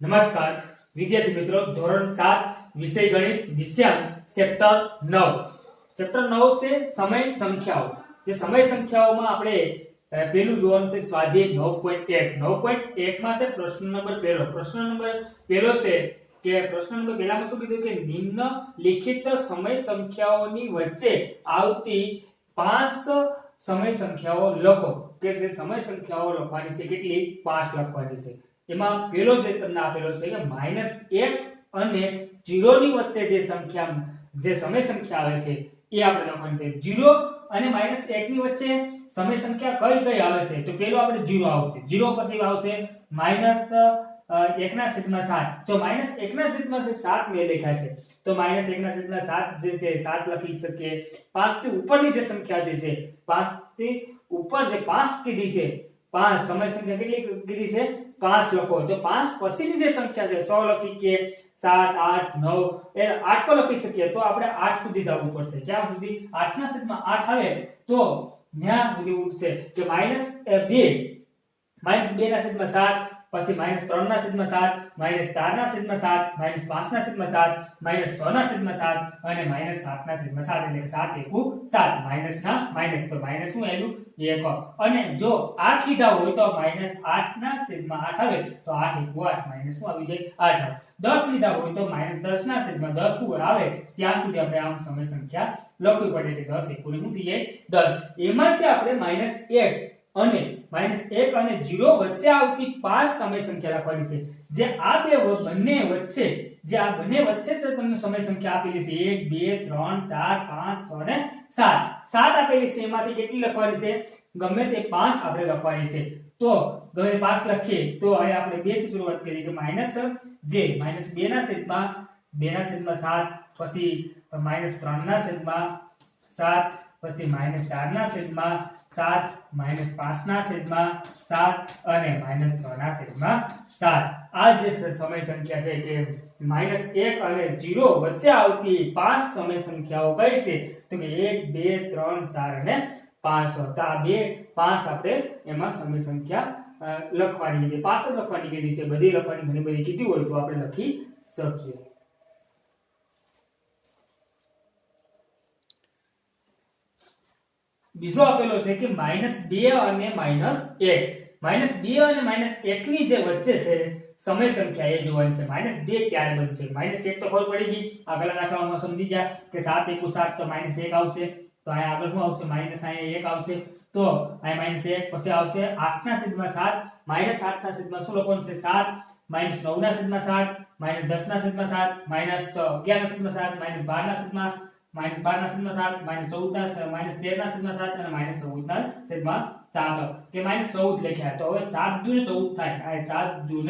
નમસ્કાર વિદ્યાર્થી મિત્રો, ધોરણ 7 વિષય ગણિત વિષયાંક ચેપ્ટર 9 છે સમય સંખ્યાઓ। જે સમય સંખ્યાઓમાં આપણે પહેલું જોવાનું છે સ્વાધ્યાય 9.1 માં છે પ્રશ્ન નંબર પહેલો છે કે પ્રશ્ન નંબર પહેલામાં શું કીધું કે નિમ્નલિખિત સમય સંખ્યાઓની વચ્ચે આવતી 5 સમય સંખ્યાઓ લખો। કે જે સમય સંખ્યાઓ લખવાની છે કેટલી 5 લખવાની છે। એમાં પહેલો જે તમને આપેલો છે કે -1 અને 0 ની વચ્ચે જે સમય સંખ્યા આવે છે એ આપણે લખવાની છે। 0 અને -1 ની વચ્ચે સમય સંખ્યા કઈ આવે છે તો પહેલો આપણે 0 આવશે। 0 પછી આવશે -1/7। જો -1/7 મેં લખ્યા છે તો -1/7 જે છે 7 લખી શકીએ। 5 થી ઉપરની જે સંખ્યા જે છે 5 થી ઉપર જે 5 કીધી છે 5 સમય સંખ્યા કેટલી કીધી છે 5 લખો। તો 5 પછીની જે સંખ્યા છે 100 લખી કે 7 8 9 એ 8 પર લખી શકીએ તો આપણે 8 સુધી જવું પડશે। ક્યાં સુધી 8/8 આવે તો ન્યા સુધી ઉઠશે કે -2 -2/7 પછી -3/7 -4/7 -5/7 -6/7 અને -7/7 એટલે કે 7 * 1 7 માઈનસ ના માઈનસ તો માઈનસ શું આવેલું 1। અને જો 8 લીધા હોય તો -8/8 આવે તો 8 * 1 8 માઈનસ શું આવી જાય 8 10 લીધા હોય તો -10/10 શું આવે ત્યાં સુધી આપણે આમ સમય સંખ્યા લખવી પડે કે 10 * 1 શું થઈ જાય 10। એમાંથી આપણે -1 અને 0 વચ્ચે આવતી 5 સમય સંખ્યા લખવાની છે। જે આ બંને વચ્ચે તો તમને સમય સંખ્યા આપેલી છે 1 2 3 4 5 6 અને 7 આપેલી છે। એમાંથી કેટલી લખવાની છે ગમે તે 5 આપણે લખવાની છે। તો ગમે 5 લખીએ તો અહીં આપણે 2 થી શરૂઆત કરીએ કે -2/7 પછી -3/7 પછી -4/7 પછી -5/7 અને -6/7। આ જે સમય સંખ્યા છે કે -1 અને 0 વચ્ચે આવતી 5 સમય સંખ્યાઓ કઈ છે તો કે 1 2 3 4 અને 5। તો આ 2 5 આપણે એમાં સમય સંખ્યા લખવાની છે। 5 જ લખવાની કીધી છે, બધી લખવાની ઘણી બધી કીધી હોય તો આપણે લખી શકીએ। બીજો આપેલો છે કે -2 અને -1 -2 અને -1 ની જે વચ્ચે છે સમય સંખ્યા એ જોવાની છે। -2 ક્યારે બનશે -1 તો ખબર પડી ગઈ, આગળના દાખલામાં સમજી ગયા કે 7 * 1 7 તો -1 આવશે। તો આ આગળ શું આવશે -1 આવશે તો આ -1 પછી આવશે 8/7 -8/7 શું લખવાનું છે 7 -9/7 -10/7 -11/7 -12/7 -12/7 -14/7 -13/7 અને -14/7 કે -14 લખ્યા તો હવે 7 * 2 = 14 થાય। આ 7 * 2 =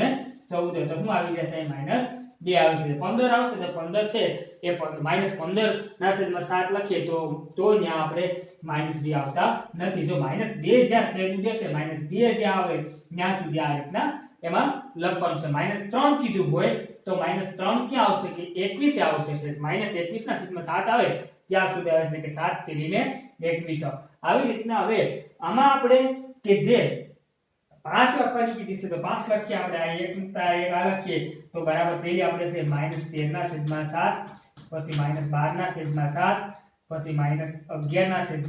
14 તો શું આવી જશે -2 આવી જશે। 15 આવશે તો 15 છે એ -15/7 લખીએ તો ત્યાં આપણે -2 આવતા નથી। જો -2 જ્યાં છેદનું દેશે -2 જ્યાં આવે ત્યાં સુધી આ રીતના એમાં લખવાનું છે। -3 કીધું હોય તો -3 ક્યાં આવશે કે 21 આવશે। -21/7 આવે ત્યાં સુધી આવે છે કે 7 * 3 = 21। આવી રીતના હવે આમાં આપણે કે જે 5 લખવાની કીધી છે તો 5 લખીએ આપણે આ 1 મુકતા 1 આ લખીએ તો બરાબર પેલી આપણે છે -13/7 પછી -12/7 પછી -11/7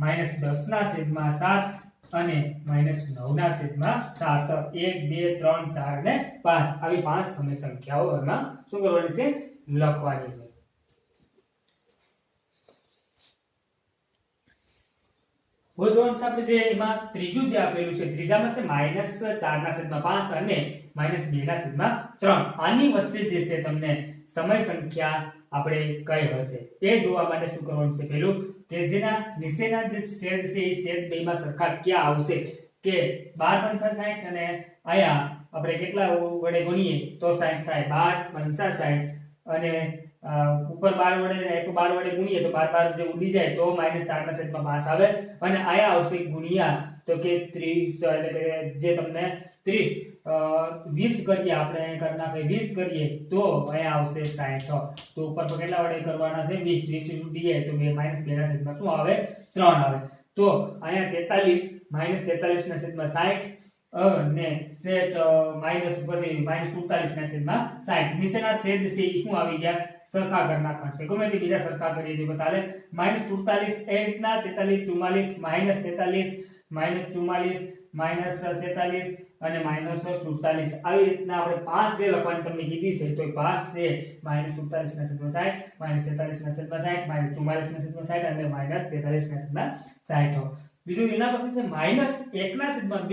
-10/7 અને -9/7 1 2 3 4 અને 5 આવી 5 સમય સંખ્યાઓ એમાં શું કરવાની છે લખવાની છે। હવે જોવાનું છે આપણે જે એમાં ત્રીજું જે આપેલું છે ત્રીજામાં છે -4/5 અને -2/3। આની વચ્ચે જે છે તમને સમય સંખ્યા આપણે કઈ હશે તે જોવા માટે શું કરવાનું છે પહેલું કે જેના નીચેના જે છેદ છે એ છેદ બેમાં સરખા ક્યાં આવશે કે 12 * 60 અને આયા આપણે કેટલા વડે ગુણીએ તો 60 થાય 12 * 60 અને ઉપર 12 વડે 12 વડે ગુણીએ તો 12 જે ઉડી જાય તો -4/5 આવે અને આયા આવશે ગુણ્યા તો કે 30 એટલે કે જે તમને 30 20 કરીએ આપણે કરી નાખીએ 20 કરીએ તો અહીંયા આવશે 60। તો ઉપર પર કેટલા વડે કરવાના છે 20 ઉડી જાય તો -2/7 શું આવે 3 આવે। તો અહીંયા 43 -43/60 અને છેદ માઈનસ પછી માઈનસ 47 ના છેદમાં 60 નીચેના છેદ છે ઈ શું આવી ગયા સરખા કરી નાખવાના છે ગમે તે બીજા સરખા કરીએ તો બસ હાલે -47 એ રીતના 43 44 -43 -44 -47 અને -47 આવી રીતના આપણે પાંચ જે લખવાની તમને કીધી છે તો પાંચ છે -47 ના છેદમાં 60 -47 ના છેદમાં 60 -44 ના છેદમાં 60 અને -43 ના છેદમાં 60 બીજું એના પછી છે -1 ના છેદમાં 2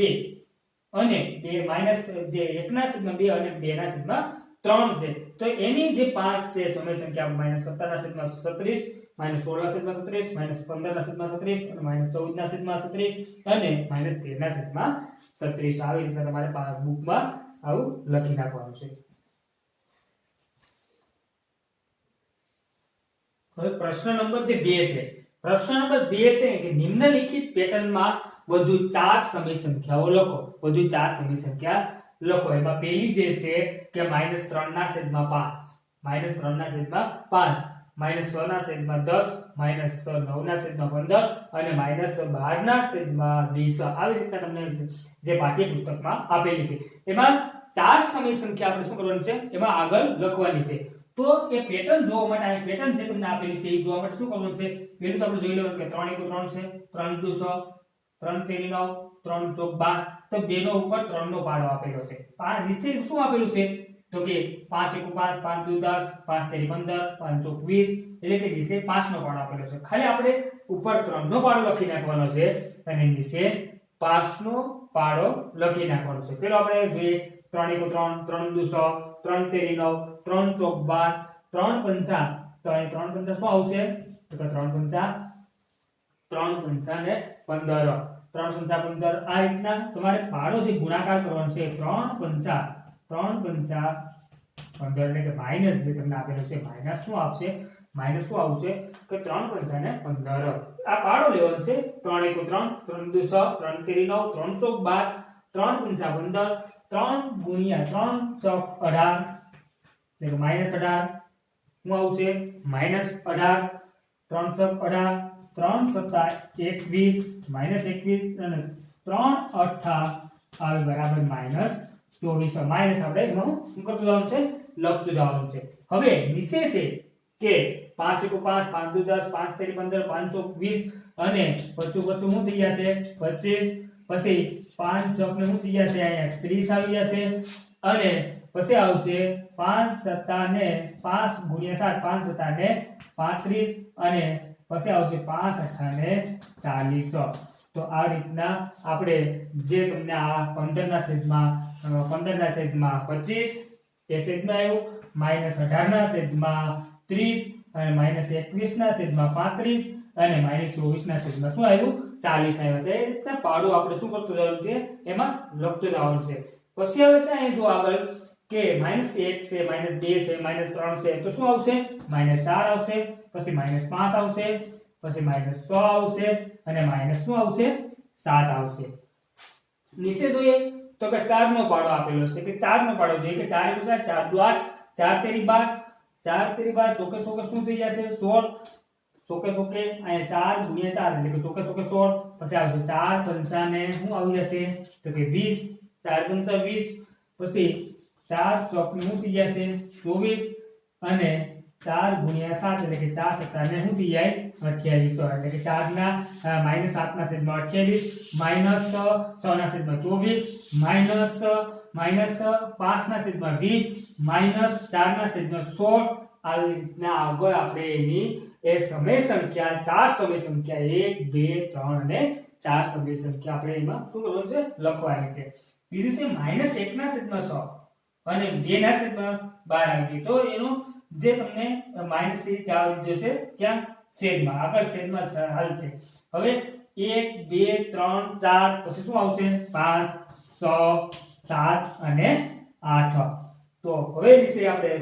અને બે માઈનસ જે 1 ના છેદમાં 2 અને 2 ના છેદમાં 3 છે તો એની જે પાંચ છે સમય સંખ્યા -17 ના છેદમાં 36 -16 ના છેદમાં 36 -15 ના છેદમાં 36 અને -14 ના છેદમાં 36 અને -13 ના છેદમાં 36 આવી રીતે તમારે બુકમાં આવું લખી નાખવાનું છે। હવે પ્રશ્ન નંબર જે 2 છે પ્રશ્ન નંબર 2 છે કે નિમ્નલિખિત પેટર્નમાં વધુ 4 સમય સંખ્યાઓ લખો વધુ 4 સમય સંખ્યા લખો એમાં પહેલી જે છે કે -3 ના છેદમાં 5 -3 ના છેદમાં 5 -6 ના છેદમાં 10 -9 ના છેદમાં 15 અને -12 ના છેદમાં 20 આવી રીતે તમને જે પાઠ્યપુસ્તકમાં આપેલી છે એમાં 4 સમય સંખ્યા આપણે શું કરવાની છે એમાં આગળ લખવાની છે તો એ પેટર્ન જોવા માટે આ પેટર્ન જે તમને આપેલી છે એ જોવા માટે શું કરવાનું છે પહેલું તો આપણે જોઈ લેવાનું કે 3 * 3 છે 3 * 6 3 * 3 9 3 * 4 12 તો 2 નો ઉપર 3 નો પાડો આપેલો છે આ નીચે શું આપેલું છે તો કે 5 * 1 5 5 * 2 10 5 * 3 15 5 * 4 20 એટલે કે નીચે 5 નો પાડો આપેલો છે ખાલી આપણે ઉપર 3 નો પાડો લખી નાખવાનો છે અને નીચે 5 નો પાડો લખી નાખવાનો છે પેલો આપણે જોઈએ 3 * 3 3 * 6 3 * 3 9 3 * 4 12 3 * 5 તો અહીં 3 * 5 શું આવશે તો કે 3 * 5 ને 15 3 * 5 15 આ રીતના તમારે પાડો જે ગુણાકાર કરવાનો છે 3 * 5 15 એટલે કે માઈનસ જે તમને આપેલો છે માઈનસ શું આવશે માઈનસ શું આવશે કે 3 * 5 ને 15 આ પાડો લેવાનો છે 3 * 1 3 3 * 2 6 3 * 3 9 3 * 4 12 3 * 5 15 3 * 3 * 18 એટલે કે -18 શું આવશે -18 3 * 18 3 * 7 21 -21 અને 3 * 8 આવે બરાબર -24 માઈનસ આપણે એમાં શું કરતું જવાનું છે લખતું જવાનું છે હવે નીચે છે કે 5 * 1 5 5 * 2 10 5 * 3 15 5 * 4 20 અને 25 શું થઈ જશે 25 પછી 5 * 6 ને શું થઈ જશે અહીંયા 30 આવી જશે અને પછી આવશે 5 * 7 ને 5 * 7 5 * 7 ને 35 અને પછી આવશે 5 * 8 ને 40 તો આ રીતના આપણે જે તમને આ 15 ના છેદમાં 25 એ છેદમાં આવ્યું -18 ના છેદમાં 30 અને -21 ના છેદમાં 35 અને -24 ના છેદમાં શું આવ્યું 40 આવ્યા છે એ રીતના પાડો આપણે શું કરતું જવાનું છે એમાં લખતું જવાનું છે પછી આવે છે અહીં જો આગળ કે -1 છે -2 છે -3 છે તો શું આવશે -4 આવશે પછી -5 આવશે પછી -6 આવશે અને શું આવશે 7 આવશે નીચે જોઈએ તો કે 4 નો પાડો આપેલો છે કે 4 નો પાડો જોઈએ કે 4 * 4 4 * 8 4 * 3 = 12 4 * 3 = 12 ચોકે ચોકે શું થઈ જશે 16 ચોકે ચોકે અહીંયા 4 * 4 એટલે કે ચોકે ચોકે 16 પછી આવશે 4 * 5 ને શું આવી જશે તો કે 20 4 * 5 20 પછી 4 ચોક ને શું થઈ જશે 24 અને 4 * 7 એટલે કે 4 * 7 ને શું થઈ જાય 28 એટલે કે 4 ના -7 ના છેદમાં 28 -6 ના છેદમાં 24 -5 ના છેદમાં 20 -4 ના છેદમાં 16 આવી રીતના આગળ આપણે એની એ સમય સંખ્યા 4 સમય સંખ્યા 1 2 3 અને 4 સમય સંખ્યા આપણે એમાં શું કરવાનું છે લખવાની છે બીજું છે -1 ના છેદમાં 100 અને 2 ના છેદમાં 12 આવી તો એનો જે તમને માઈનસ થી ચાર જશે ક્યાં છેદમાં આગળ છેદમાં હાલ છે હવે 1 2 3 4 પછી શું આવશે 5 6 7 અને 8 તો હવે વિશે આપણે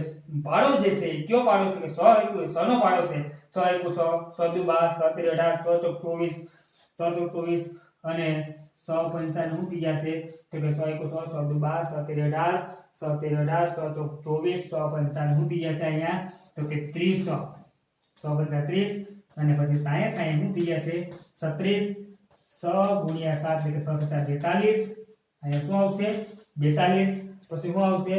પાડો જે છે કયો પાડો છે કે 100 નો પાડો છે 100 1 100 100 2 12 100 3 18 100 24 અને 100 55 થઈ જશે તો કે 100 1 100 100 2 12 100 3 18 100 3 18 100 24 155 થઈ જશે અહીંયા તો કે 300 135 અને પછી 60 60 થઈ જશે 36 100 * 7 એટલે કે 100 * 42 અહીંયા શું આવશે 42 પછી શું આવશે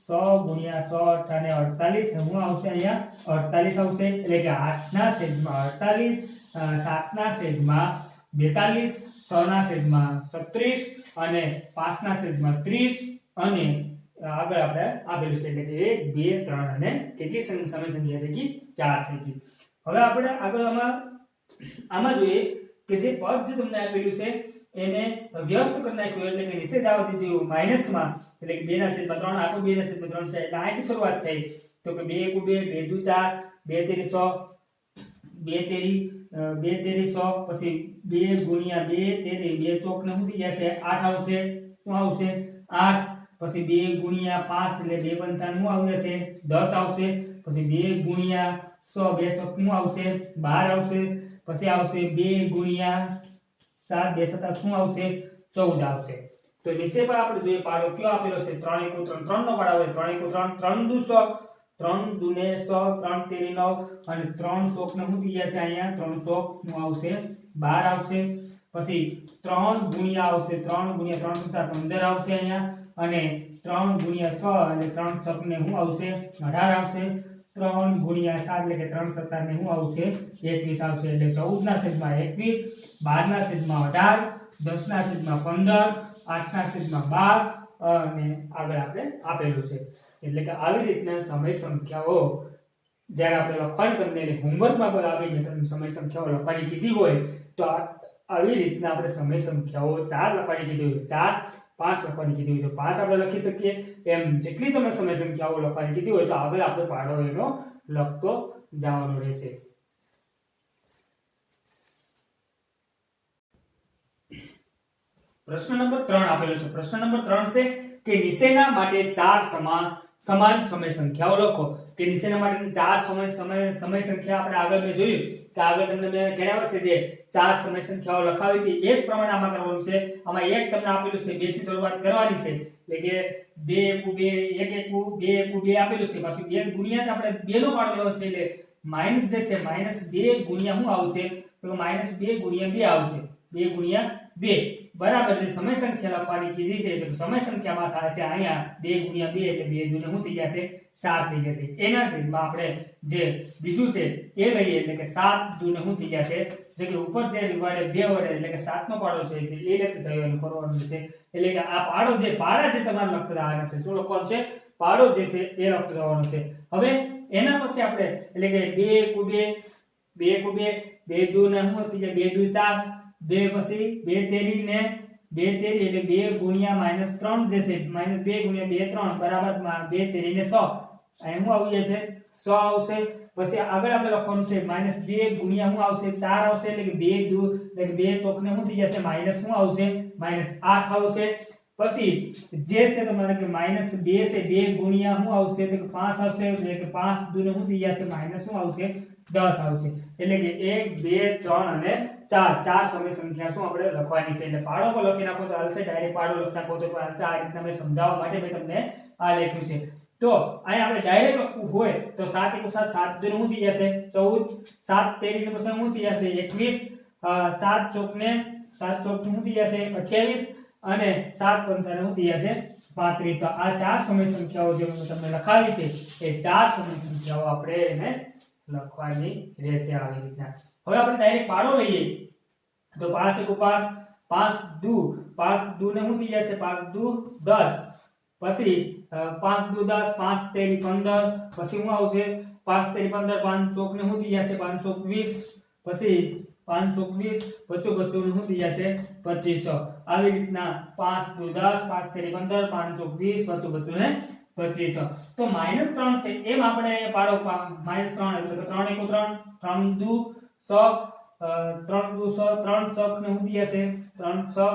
100 ગુણ્યા 100 અને 48 શું આવશે અહીંયા 48 આવશે એટલે કે 8 ના છેદમાં 48 7 ના છેદમાં 42 6 ના છેદમાં 36 અને 5 ના છેદમાં 30 અને આગળ આપણે આપેલું છે એટલે કે 1 2 3 અને કેટલી સમય સંખ્યા થઈ ગઈ 4 થઈ ગઈ હવે આપણે આગળ આમાં જોઈએ કે જે પદ જે તમને આપેલું છે એને વ્યસ્ત કરી નાખ્યું એટલે કે નીચે જવા દીધું માઈનસમાં એટલે કે 2 ના છેદમાં 3 આખું 2 ના છેદમાં 3 છે એટલે અહીંથી શરૂઆત થઈ તો કે 2 * 2 2 * 4 2 તેરી 100 2 તેરી 100 પછી 2 ગુણ્યા 2 તેરી 2 ચોક ને શું થઈ જશે 8 આવશે શું આવશે 8 પછી 2 ગુણ્યા 5 એટલે 2 પંચાનું શું આવી જશે 10 આવશે પછી 2 ગુણ્યા 100 2 ચોક શું આવશે 12 આવશે પછી આવશે 2 ગુણ્યા 7 2 7 શું આવશે 14 આવશે તો નીચે પર આપણે જોઈએ પાડો કયો આપેલો છે 3 * 1 3 નો પાડો આવે 3 * 1 3 3 100 3 દુ 100 3 તેરી 9 અને 3 ચોક ને શું થઈ જશે અહીંયા 3 ચોક શું આવશે 12 આવશે પછી 3 ગુણ્યા આવશે 3 ગુણ્યા 3 15 આવશે અહીંયા અને 3 ગુણ્યા 6 એટલે 3 ચોક ને શું આવશે 18 આવશે 3 ગુણ્યા 7 એટલે કે 3 17 ને શું આવશે 21 આવશે એટલે 14 ના છેદમાં 21 12 ના છેદમાં 18 10 ના છેદમાં 15 8 ના છેદમાં 12 અને આગળ આપણે આપેલું છે એટલે કે આવી રીતના સમય સંખ્યાઓ જ્યારે આપણે લખવાની તમને હોમવર્કમાં પણ આવી મેં સમય સંખ્યાઓ લખવાની કીધી હોય તો આવી રીતના આપણે સમય સંખ્યાઓ 4 લખવાની કીધી હોય 4 5 લખવાની કીધી હોય તો 5 આપણે લખી શકીએ એમ જેટલી તમે સમય સંખ્યાઓ લખવાની કીધી હોય તો આગળ આપણે પાડો એનો લખતો જવાનો રહેશે પ્રશ્ન નંબર 3 આપેલો છે પ્રશ્ન નંબર 3 છે કે નીચેના માટે 4 સમાન સમય સંખ્યાઓ લખો કે નીચેના માટે 4 સમય સંખ્યા આપણે આગળ મેં જોયું કે આગળ તમને મેં જણાવ્યું છે જે 4 સમય સંખ્યાઓ લખાવી હતી એ જ પ્રમાણે આમાં કરવાનું છે આમાં એક તમને આપેલું છે 2 થી શરૂઆત કરવાની છે એટલે કે 2 * 2 1 1 2 આપેલું છે પાછું 2 ગુણ્યા આપણે 2 નો પાડો લેવો છે એટલે માઈનસ જે છે -2 ગુણ્યા શું આવશે તો -2 ગુણ્યા 2 આવશે 2 ગુણ્યા 2 બરાબર એટલે સમય સંખ્યા લખવાની કીધી છે તો સમય સંખ્યામાં થાય છે અહીંયા 2 ગુણ્યા 2 એટલે 2 દુને શું થઈ જશે 4 થઈ જશે એના છેદમાં આપણે જે બીજું છે એ લઈએ એટલે કે 7 દુને શું થઈ જશે જે કે ઉપર જે વડે 2 વડે એટલે કે 7 નો પાડો છે એટલે એ લેતે જવાનું કરવાનું છે એટલે કે આ પાડો જે પાડા છે તમારે લખતા આવવાના છે શું લખવાનું છે પાડો જે છે એ લખતા આવવાનો છે હવે એના પછી આપણે એટલે કે 2 * 2 2 દુને શું થઈ જાય 2 દુ 4 2 પછી 2 તેરી ને 2 તેરી એટલે 2 ગુણ્યા -3 જે છે -2 ગુણ્યા 2 3 બરાબર 2 તેરી ને 100 અહીં શું આવી જાય છે 100 આવશે પછી આગળ આપણે લખવાનું છે -2 ગુણ્યા શું આવશે 4 આવશે એટલે કે 2 દુ એટલે કે 2 ચોક ને શું થઈ જશે માઈનસ શું આવશે -8 આવશે પછી જે છે તમારે કે -2 છે 2 ગુણ્યા શું આવશે એટલે કે 5 આવશે એટલે કે 5 દુ ને શું થઈ જશે માઈનસ શું આવશે 10 આવશે એટલે કે 1 2 3 અને 4 સમય સંખ્યા શું આપણે લખવાની છે એટલે પાડો પર લખી નાખો તો હાલશે ડાયરેક્ટ પાડો લખી નાખો તો હાલશે આ રીતના મેં સમજાવવા માટે મેં તમને આ લખ્યું છે તો અહીં આપણે ડાયરેક્ટ લખવું હોય તો 7 * 7 7 દુ શું થઈ જશે 14 7 તેરી ને પછી શું થઈ જશે 21 7 ચોક ને શું થઈ જશે 28 અને 7 પંચા શું થઈ જશે 35 આ 4 સમય સંખ્યાઓ જે મેં તમને લખાવી છે એ 4 સમય સંખ્યાઓ આપણે એને લખવાની રહેશે આવી રીતના હવે આપણે ડાયરેક્ટ પાડો લઈએ તો 5 * 5 5 દુ ને શું થઈ જશે 5 દુ 10 પછી 5 દુ 10 5 તેરી 15 પછી શું આવશે 5 તેરી 15 5 ચોક ને શું થઈ જશે 5 ચોક 20 પછી 5 ચોક 20 25 ને શું થઈ જશે 2500 આવી રીતના 5 દુ 10 5 તેરી 15 5 ચોક 20 25 ને 2500 તો -3 છે એમ આપણે પાડો -3 એટલે કે 3 * 1 3 3 દુ 100 3 દુ 100 3 ચોક ને શું થઈ જશે 3 100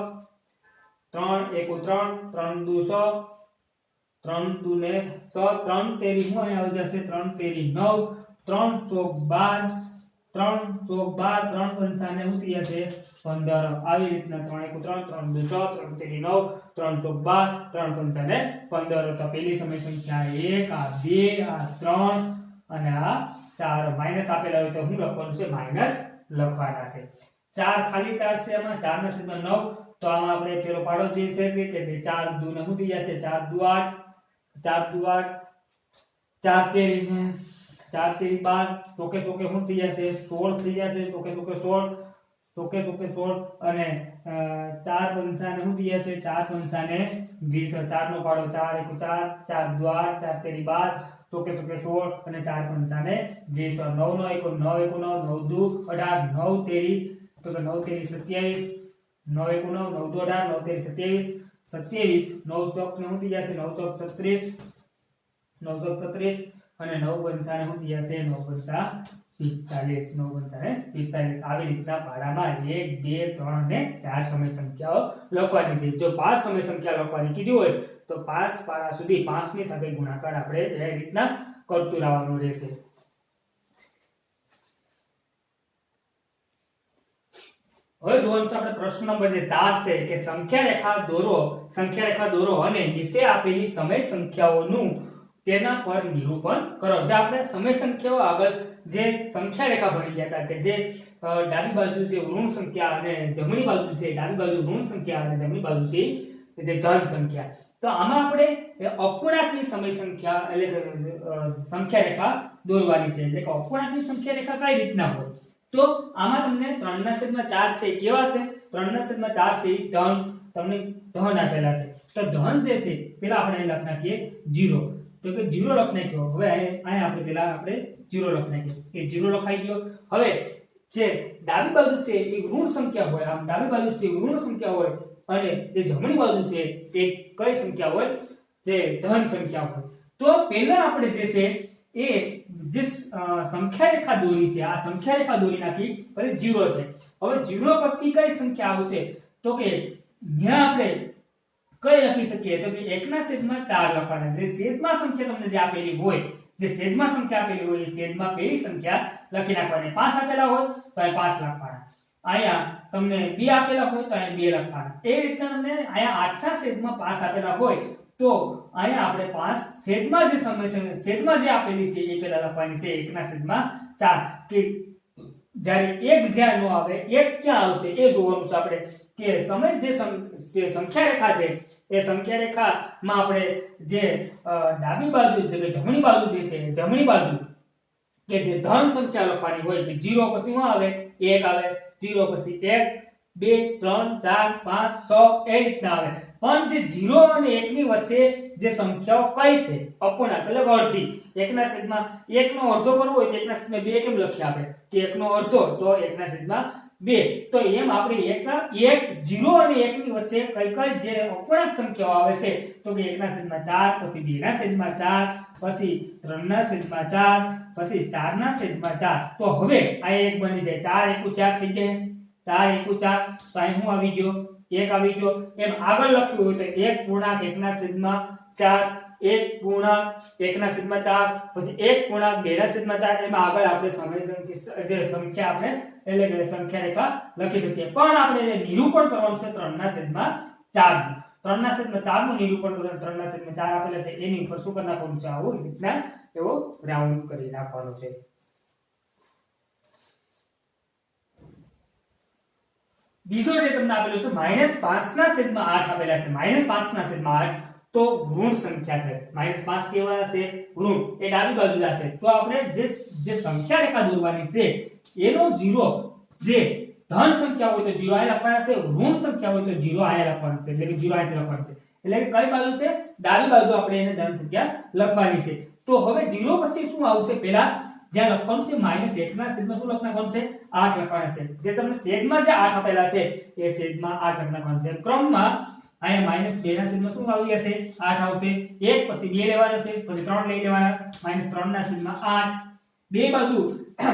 3 1 3 3 દુ 100 3 દુ ને 100 3 તેરી શું આવી જશે 3 તેરી 9 3 ચોક 12 3 ચોક 12 3 પંચા ને શું થઈ જશે 15 આવી રીતના 3 1 3 3 દુ 100 3 તેરી 9 3 ચોક 12 3 પંચા ને 15 તો પેલી સમય સંખ્યા 1 આ 2 આ 3 અને આ 4 માઈનસ આપેલા હોય તો શું લખવાનું છે માઈનસ લખવાના છે 4 ખાલી 4 છે એમાં 4 ના છેદમાં 9 તો આમાં આપણે પેલો પાડો જે છે કે 4 દુ ને શું થઈ જશે 4 દુ 8 4 દુ 8 4 તેરી ને 4 તેરી 12 ચોકે ચોકે શું થઈ જશે 16 થઈ જશે ચોકે ચોકે 16 ચોકે ચોકે 16 અને 4 પંચા ને શું થઈ જશે 4 પંચા ને 20 4 નો પાડો 4 1 4 4 દુ 8 4 તેરી 12 ચોકે ચોકે 16 અને 4 પંચા ને 20 9 નો 1 9 1 9 9 દુ 18 9 તેરી તો 9 તેરી 27 9 1 9 9 દુ 18 9 તેરી 27 27 9 ચોક ને શું થઈ જશે 9 ચોક 36 9 ચોક 36 અને 9 પંચા ને શું થઈ જશે 9 પંચા 45 9 પંચા ને 45 આવી રીતના પાડામાં 1 2 3 અને 4 સમય સંખ્યાઓ લખવાની છે જો 5 સમય સંખ્યા લખવાની કીધી હોય તો 5 પાડા સુધી 5 ની સાથે ગુણાકાર આપણે એ રીતના કરતું રહેવાનું રહેશે હવે જોવાનું છે આપણે પ્રશ્ન નંબર 4 છે કે સંખ્યા રેખા દોરો અને નીચે આપેલી સમય સંખ્યાઓનું તેના પર નિરૂપણ કરો જે આપણે સમય સંખ્યાઓ આગળ જે સંખ્યા રેખા ભણી ગયા હતા કે જે ડાબી બાજુ જે ઋણ સંખ્યા અને જમણી બાજુ છે ડાબી બાજુ ઋણ સંખ્યા અને જમણી બાજુ છે જે ધન સંખ્યા તો આમાં આપણે અપૂર્ણાંકની સમય સંખ્યા એટલે સંખ્યા રેખા દોરવાની છે એટલે કે અપૂર્ણાંકની સંખ્યા રેખા કઈ રીતના હોય તો આમાં તમને 3/4 છે કેવા છે 3/4 છે ધન તમને ધન આપેલા છે તો ધન જે છે પેલા આપણે અહીં લખ નાખીએ 0 તો કે 0 લખ નાખ્યો હવે અહીં આપણે પેલા આપણે 0 લખ નાખીએ કે 0 લખાઈ ગયો હવે જે ડાબી બાજુ છે એ ઋણ સંખ્યા હોય આમ ડાબી બાજુ છે ઋણ સંખ્યા હોય અને જે જમણી બાજુ છે એ કઈ સંખ્યા હોય જે ધન સંખ્યા હોય તો પહેલા આપણે જે છે એ જે સંખ્યા રેખા દોરી છે આ સંખ્યા રેખા દોરી નાખી પછી 0 છે હવે 0 પછી કઈ સંખ્યા આવશે તો કે ત્યાં આપણે કઈ લખી શકીએ તો કે 1/4 લખવાના જે છેદમાં સંખ્યા તમને જે આપેલી હોય જે છેદમાં સંખ્યા આપેલી હોય એ છેદમાં પેલી સંખ્યા લખી નાખવાની 5 આપેલા હોય તો અહીં 5 લખવાના અહીંયા તમને 2 આપેલા હોય તો અહીં 2 લખવાના એ રીતના તમને અહીંયા 8/5 આપેલા હોય તો અહીંયા આપણે 5 છેદમાં જે સમય છેદમાં જે આપેલી છે એ પેલા લખવાની છે 1/4 કે જ્યારે 1 જ્યાં નો આવે 1 ક્યાં આવશે એ જોવાનું છે આપણે કે સમય જે સંખ્યા રેખા છે એ સંખ્યા રેખામાં આપણે જે ડાબી બાજુ એટલે જમણી બાજુ જે છે જમણી બાજુ કે જે ધન સંખ્યા લખવાની હોય કે 0 પછી શું આવે 1 આવે 0 પછી 1 2 3 4 5 6 એ રીતના આવે પણ જે 0 અને 1 ની વચ્ચે જે સંખ્યાઓ કઈ છે અપૂર્ણાંક એટલે અડધી 1/1 નો અડધો કરવો હોય તો 1/2 કેમ લખીએ આપણે કે 1 નો અડધો તો 1/2 તો એમ આપણે 0 અને 1 ની વચ્ચે કઈ જે અપૂર્ણાંક સંખ્યાઓ આવે છે તો કે 1/4 પછી 2/4 પછી 3/4 પછી 4/4 તો હવે આ એક બની જાય 4 * 4 થઈ જાય 4 * 4 તો અહીં શું આવી ગયો 1 આવી ગયો એમ આગળ લખ્યું હોય તો 1 પૂર્ણાંક 1/4 1 પૂર્ણાંક 1/4 પછી 1 પૂર્ણાંક 2/4 એમાં આગળ આપણે સમય જે સંખ્યા આપણે એટલે કે સંખ્યા રેખા લખી શકીએ પણ આપણે જે નિરૂપણ કરવાનું છે 3/4 3/4 નું નિરૂપણ કરવાનું 3/4 આપેલા છે એની ઉપર શું કરી નાખવાનું છે આવું રીતના એવો રાઉન્ડ કરી નાખવાનો છે બીજો જે તમને આપેલું છે -5/8 આપેલા છે -5/8 તો ઋણ સંખ્યા છે -5 કેવા છે ઋણ એ ડાબી બાજુ જશે તો આપણે જે સંખ્યા રેખા દોરવાની છે એનો 0 જે ધન સંખ્યા હોય તો 0 આ લખવાના છે ઋણ સંખ્યા હોય તો 0 આ લખવાનું છે એટલે કે 0 આ લખવાનું છે એટલે કે કઈ બાજુ છે ડાબી બાજુ આપણે એને ધન સંખ્યા લખવાની છે તો હવે 0 પછી શું આવશે પહેલા જ્યાં લખવાનું છે -1 છેદમાં શું લખવાનું છે 8 લખવાના છે જે તમને છેદમાં જે 8 આપેલા છે એ છેદમાં 8 લખવાનું છે ક્રમમાં અહીંયા -2 છેદમાં શું આવી જશે 8 આવશે 1 પછી 2 લેવાના છે પછી 3 લઈ લેવાના -3 છેદમાં 8 બે બાજુ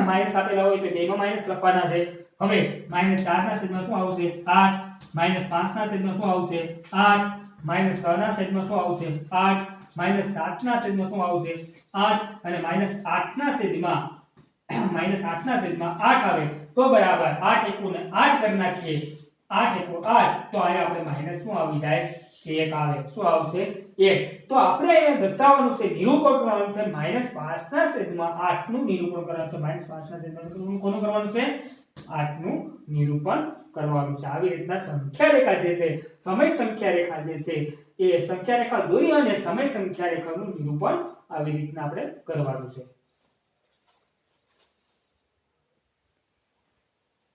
માઈનસ આપેલા હોય તો બેમાં માઈનસ લખવાના છે હવે -4 છેદમાં શું આવશે 8 -5 છેદમાં શું આવશે 8 -6 છેદમાં શું આવશે 8 -7 છેદમાં શું આવશે 8 અને -8 છેદમાં -8 આવે તો બરાબર 8 * 1 8 કરી નાખીએ 8 * 8 તો અહીંયા આપણે માઈનસ શું આવી જાય 1 આવે શું આવશે 1 તો આપણે અહીંયા દર્શાવવાનું છે નિરૂપણ કરવાનું છે -5 છેદમાં 8 નું નિરૂપણ કરવાનું છે -5 છેદમાં કોનું કરવાનું છે 8 નું નિરૂપણ કરવાનું છે। આવી રીતના સંખ્યા રેખા જે છે સમય સંખ્યા રેખા જે છે એ સંખ્યા રેખા દોરી અને સમય સંખ્યા રેખાનું નિરૂપણ આવી રીતના આપણે કરવાનું છે।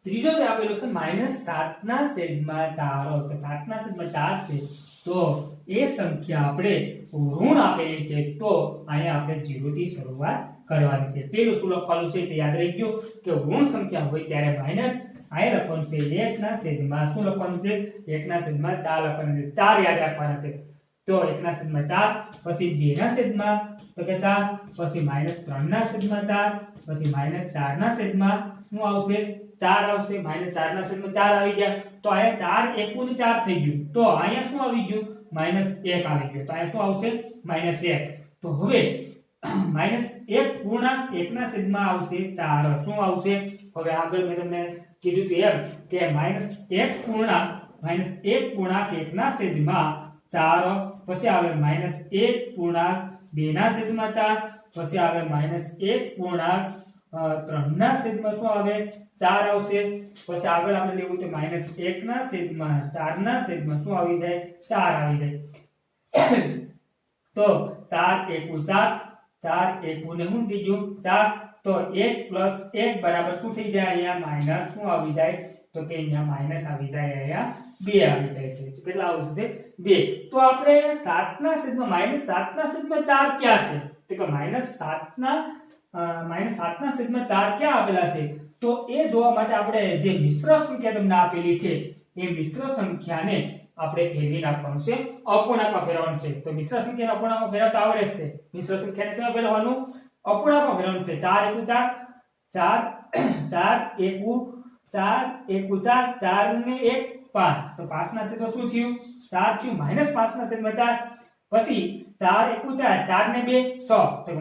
ત્રીજો જે આપેલો છે -7/4 તો 7/4 છે તો એ સંખ્યા આપણે ઋણ આપેલી છે તો અહીંયા આપણે 0 થી શરૂઆત કરવાની છે। પેલું શું લખવાનું છે તે યાદ રાખજો કે ઋણ સંખ્યા હોય ત્યારે માઈનસ આય લખવાનું છે 1/, શું લખવાનું છે 1/4 લખવાનું છે। 4 યાદ રાખવાના છે તો 1/4 પછી 2/, તો કે 4 પછી -3/4 પછી -4/, શું આવશે 4 આવશે -4/4 આવી ગયા તો અહીંયા 4 એકું 4 થઈ ગયું તો અહીંયા શું આવી ગયું -1 આવી ગયો તો અહીંયા શું આવશે -1 તો હવે -1 પૂર્ણાંક 1/, આવશે 4 શું આવશે હવે આગળ મેં તમને કીધું હતું એમ કે -1 પૂર્ણાંક 1/4 પછી આવે -1 પૂર્ણાંક 2/4 પછી આવે -1 પૂર્ણાંક 3/, શું આવે 4 આવશે પછી આગળ આપણે લેવું તો -1/4 શું આવી જાય 4 આવી જાય તો 4 એકુ 4 4 એકુ ને શું થઈ ગયું 4 તો 1 + 1 બરાબર શું થઈ જાય અહીંયા માઈનસ શું આવી જાય તો કે અહીંયા માઈનસ આવી જાય અહીંયા 2 આવી જાય છે તો કેટલા આવશે 2 તો આપણે 7/4 ક્યાં છે તો કે -7/4 ક્યાં આપેલા છે તો એ જોવા માટે આપણે જે મિશ્ર સંખ્યા તમને આપેલી છે એ મિશ્ર સંખ્યાને આપણે ફેરવી નાખવાનું છે અપૂર્ણાંકમાં ફેરવવાનું છે તો મિશ્ર સંખ્યાને અપૂર્ણાંકમાં ફેરવતા આવડે છે મિશ્ર સંખ્યાને શેમાં ફેરવવાનું અપૂર્ણાંકમાં ફેરવવાનું છે 4 એકુ 4 4 ને 1 5 તો 5 ના છેદમાં શું થયું 4 થયું -5/4 પછી 4 એકુ 4 4 ને 2 6 તો -6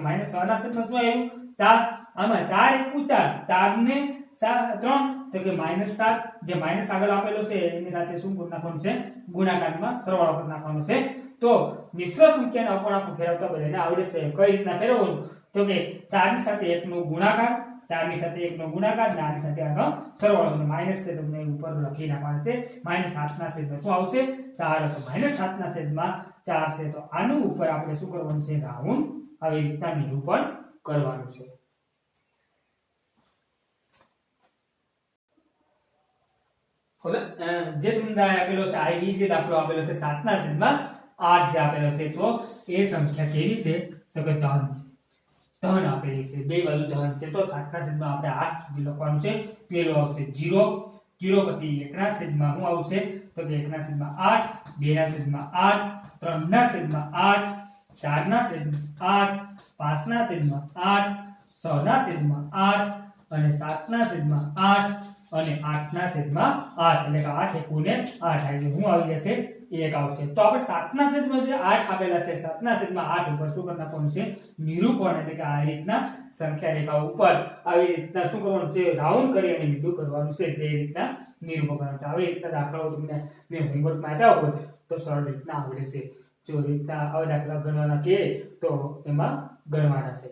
ના છેદમાં શું આવ્યું 4 આમાં 4 એકુ 4 4 ને 3 તો કે -7 જે માઈનસ આગળ આપેલો છે એની સાથે શું કરી નાખવાનું છે ગુણાકારમાં સરવાળો કરી નાખવાનો છે તો મિશ્ર સંખ્યાના અપૂર્ણાંકો ફેરવતા બધાને આવડે છે કઈ રીતના ફેરવવું તો કે 4 ની સાથે 1 નો ગુણાકાર 4 ની સાથે 1 નો ગુણાકાર અને આની સાથે આનો સરવાળો અને માઈનસ છે તમને ઉપર લખી નાખવાનું છે -7 શું આવશે 4 તો -7/4 છે તો આનું ઉપર આપણે શું કરવાનું છે રાઉન્ડ આવી રીતના નિરૂપણ કરવાનું છે। હવે જે તમને આપેલો છે આઈ જે દાખલો આપેલો છે 7/8 જે આપેલો છે તો એ સંખ્યા કેવી છે તો કે ધન છે ધન આપેલી છે બે બાજુ ધન છે તો 7/8 આપણે 8 સુધી લખવાનું છે પેલો આવશે 0 0 પછી 1/8 શું આવશે તો કે 1/8 2/8 3/8 4/8 5/8 6/8 અને 7/8 અને 8/8 એટલે કે 8 એકુ ને 8 એટલે હું આવી જશે 1 આવશે તો આપણે 7/8 જે 8 આપેલા છે 7/8 ઉપર શું કરી નાખવાનું છે નિરૂપણ એટલે કે આ રીતના સંખ્યા રેખા ઉપર આવી રીતના શું કરવાનું છે રાઉન્ડ કરી અને બિંદુ કરવાનું છે તે રીતના નિરૂપણ કરવાનું છે આવી રીતના દાખલાઓ તમને મેં હોમવર્કમાં આપ્યા હોય તો સરળ રીતના આવડે છે જો રીતના આવા દાખલા ગણવાના કહે તો એમાં ગણવાના છે।